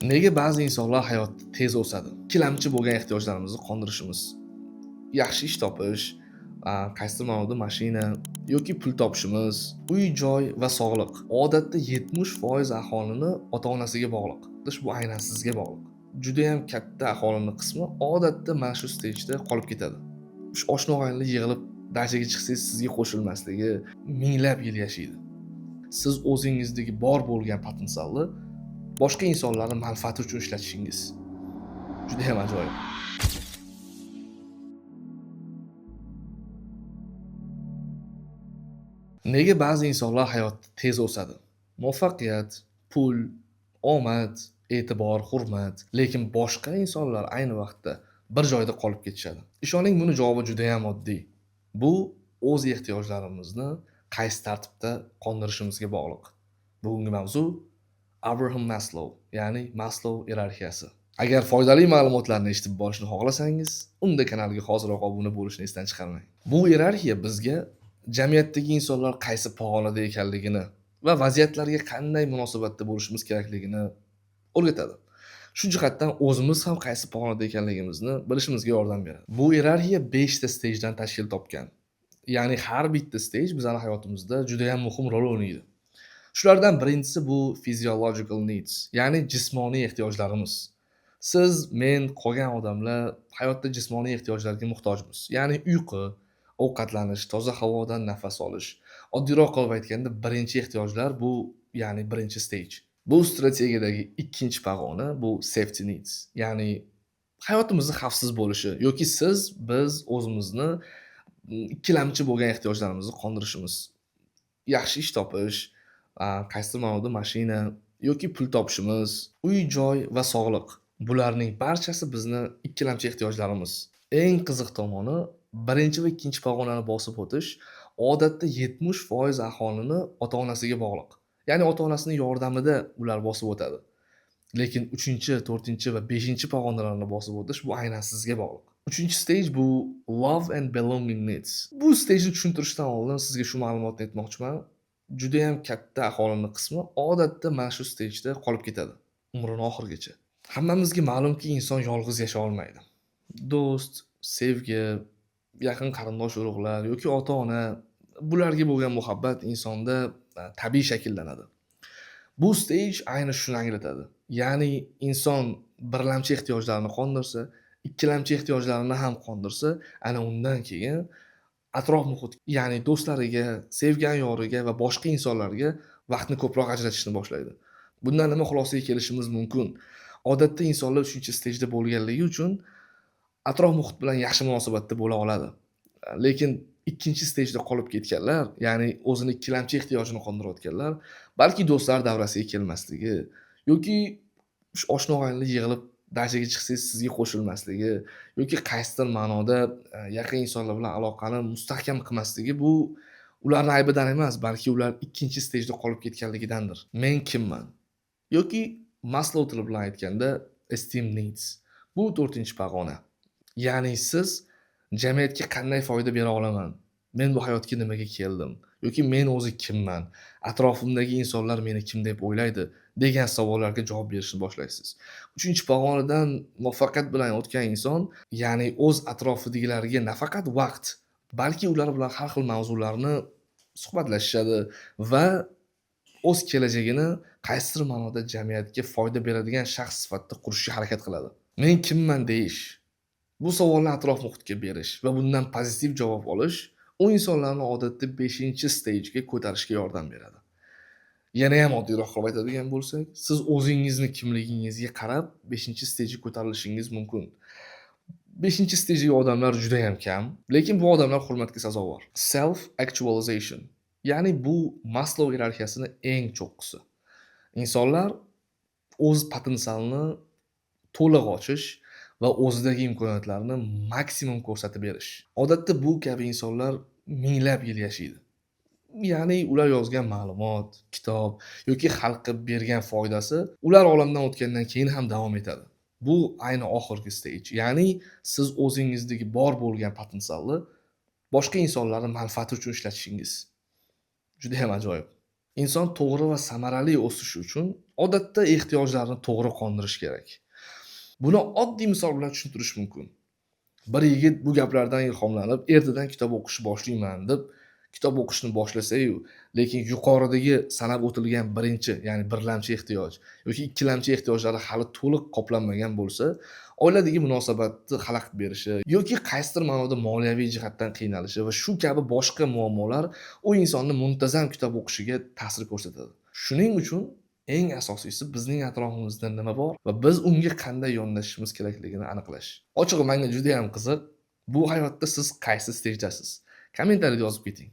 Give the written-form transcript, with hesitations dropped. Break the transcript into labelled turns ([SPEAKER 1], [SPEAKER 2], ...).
[SPEAKER 1] Nega ba'zi insonlar hayotda tez o'sadi? Ikkilamchi bo'lgan ehtiyojlarimizni qondirishimiz, yaxshi ish topish, qaysidir ma'noda mashina yoki pul topishimiz, uy-joy va sog'liq. Odatda 70% aholini ota-onasiga bog'liq. Bu aynan sizga bog'liq. Juda ham katta aholini qismi odatda mana shu stejda qolib ketadi. Shu oshna-og'aynilar yig'ilib dachaga chiqsangiz sizga qo'shilmasligi, minglab yil yashaydi. Siz o'zingizdagi bor bo'lgan potensialni boshqa insonlarning manfaati uchun ishlatishingiz juda ham ajoyib. Nega ba'zi insonlar hayotda tez o'sadi? Muvaffaqiyat, pul, omad, e'tibor, hurmat, lekin boshqa insonlar ayni vaqtda bir joyda qolib ketishadi. Ishoning, buni javobi juda ham oddiy. Bu o'z ehtiyojlarimizni qaysi tartibda qondirishimizga bog'liq. Bugungi mavzu Abraham Maslow, ya'ni Maslow iyerarxiyasi. Agar foydali ma'lumotlarni eshitib borishni xohlasangiz, unda kanalga hoziroq obuna bo'lishni esdan chiqarmang. Bu iyerarxiya bizga jamiyatdagi insonlar qaysi pog'onada ekanligini va vaziyatlarga qanday munosabatda bo'lishimiz kerakligini o'rgatadi. Shu jihatdan o'zimiz ham qaysi pog'onada ekanligimizni bilishimizga yordam beradi. Bu iyerarxiya 5 ta stejdan tashkil topgan. Ya'ni har bitta stej bizning hayotimizda juda ham muhim rol o'ynaydi. Shulardan birinchisi bu physiological needs, ya'ni jismoniy ehtiyojlarimiz. Siz, men, qolgan odamlar hayotda jismoniy ehtiyojlarga muhtojmiz. Ya'ni uyqu, ovqatlanish, toza havodan nafas olish. Oddiyroq qilib aytganda, birinchi ehtiyojlar bu, ya'ni birinchi stage. Bu strategiyadagi ikkinchi pog'ona bu safety needs, ya'ni hayotimizning xavfsiz bo'lishi yoki biz o'zimizni ikkilamchi bo'lgan ehtiyojlarimizni qondirishimiz. Yaxshi ish topish, qaysidir ma'noda mashina yoki pul topishimiz, uy-joy va sog'liq. Bularning barchasi bizni ikkilamchi ehtiyojlarimiz. Eng qiziq tomoni, birinchi va ikkinchi pog'onani bosib o'tish odatda 70% aholini ota-onasiga bog'liq. Ya'ni ota-onasining yordamida ular bosib o'tadi. Lekin 3-chi, 4-chi va 5-chi pog'onalarni bosib o'tish bu aynan sizga bog'liq. 3-chi stage bu love and belonging needs. Bu stejni tushuntirishdan oldin sizga shu ma'lumotni aytmoqchiman. Juda ham katta aholini qismi odatda mana shu stejda qolib ketadi umrining oxirigacha. Hammamizga ma'lumki, inson yolg'iz yashay olmaydi. Do'st, sevgi, yaqin qarindosh urug'lar yoki ota-ona, bularga bo'lgan muhabbat insonda tabiiy shakllanadi. Bu stage ayni shuni anglatadi. Ya'ni inson birlamchi ehtiyojlarini qondirsa, ikkilamchi ehtiyojlarini ham qondirsa, ana undan keyin atrof muhit, ya'ni do'stlariga, sevgan yoriga va boshqa insonlarga vaqtni ko'proq ajratishni boshlaydi. Bundan nima xulosaga kelishimiz mumkin? Odatda insonlar 3-stejda bo'lganligi uchun atrof muhit bilan yaxshi munosabatda bo'la oladi. Lekin 2-stejda qolib ketganlar, ya'ni o'zini ikkilamchi ehtiyojini qondirayotganlar, balki do'stlar davrasiga kelmasligi yoki oshna-og'aynilar yig'ilib dachaga chiqsangiz sizga qo'shilmasligi yoki qaysidir ma'noda yaqin insonlar bilan aloqani mustahkam qilmasligi, bu ularning aybidan emas, balki ular 2-stejda qolib ketganligidandir. Men kimman? Yoki Maslow tili bilan aytganda esteem needs. Bu 4-pog'ona. Ya'ni siz jamiyatga qanday foyda bera olaman? Men bu hayotga nimaga keldim? Yoki men o'zi kimman? Atrofimdagi insonlar meni kim deb o'ylaydi? Degan savollarga javob berishni boshlaysiz. 3-pog'onadan muvaffaqiyat bilan o'tgan inson, ya'ni o'z atrofidagilarga nafaqat vaqt, balki ular bilan har xil mavzularni suhbatlashishadi va o'z kelajagini qaysidir ma'noda jamiyatga foyda beradigan shaxs sifatida qurishga harakat qiladi. Men kimman deyish, bu savolni atrof muhitga berish va bundan pozitiv javob olish u insonlarni odatda 5-stejga ko'tarishga yordam beradi. Yana ham oddiyroq qilib aytadigan bo'lsak, siz o'zingizni kimligingizga qarab 5-stejga ko'tarilishingiz mumkin. 5-stejga odamlar juda ham kam, lekin bu odamlar hurmatga sazovor. Self actualization, ya'ni bu Maslow iyerarxiyasining eng cho'qqisi. Insonlar o'z potensialini to'liq ochish va o'zidagi imkoniyatlarni maksimum ko'rsatib berish. Odatda bu kabi insonlar minglab yil yashaydi. Ya'ni ular yozgan ma'lumot, kitob yoki xalqqa bergan foydasi ular olamdan o'tgandan keyin ham davom etadi. Bu ayni oxirgi stage. Ya'ni siz o'zingizdagi bor bo'lgan potensialni boshqa insonlarning manfaati uchun ishlatishingiz. Juda ham ajoyib. Inson to'g'ri va samarali o'sishi uchun odatda ehtiyojlarni to'g'ri qondirish kerak. Buni oddiy misol bilan tushuntirish mumkin. Bir yigit bu gaplardan ilhomlanib, ertadan kitob o'qishni boshlayman deb kitob o'qishni boshlasa-yu, lekin yuqoridagi sanab o'tilgan birinchi, ya'ni birlamchi ehtiyoj yoki ikkilamchi ehtiyojlari hali to'liq qoplanmagan bo'lsa, oiladagi munosabatni xalaqit berishi yoki qaysidir ma'noda moliyaviy jihatdan qiynalishi va shu kabi boshqa muammolar u insonni muntazam kitob o'qishiga ta'sir ko'rsatadi. Shuning uchun eng asosiysi bizning atrofimizda nima bor va biz unga qanday yondashishimiz kerakligini aniqlash. Ochig'i menga juda ham qiziq. Bu hayotda siz qaysi stejdasiz? Kommentariyada yozib keting.